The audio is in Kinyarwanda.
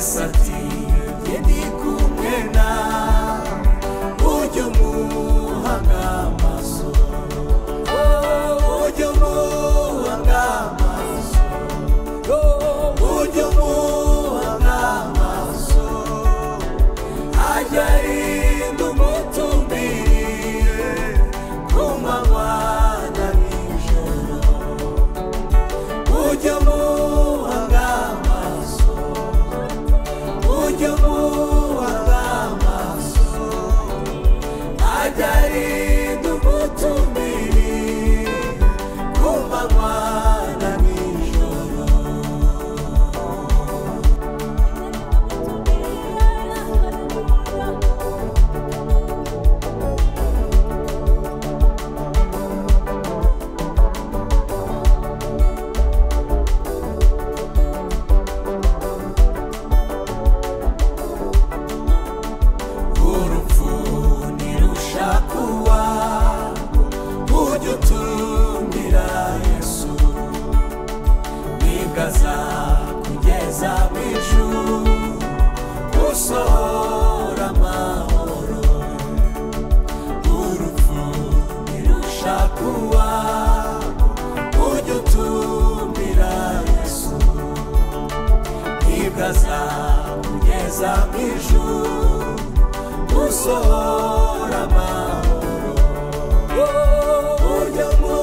Yesu ati jye ndi kumwe nawe ujye umuhanga amaso ujye umuhanga amaso ujye umuhanga amaso ajya arinda umutumbiriye ku manywa na nijoro ujye umuhanga amaso ujye umuhanga amaso ajya arinda umutumbiriye ku manywa na nijoro. Urupfu ntirushakuwa ujye utumbira Yesu wigaza kugeza mu ijuru usohora amahoro. Urupfu ntirushakuwa ujye utumbira Yesu wigaza kugeza mu ijuru usohora amahoro. Ujye mu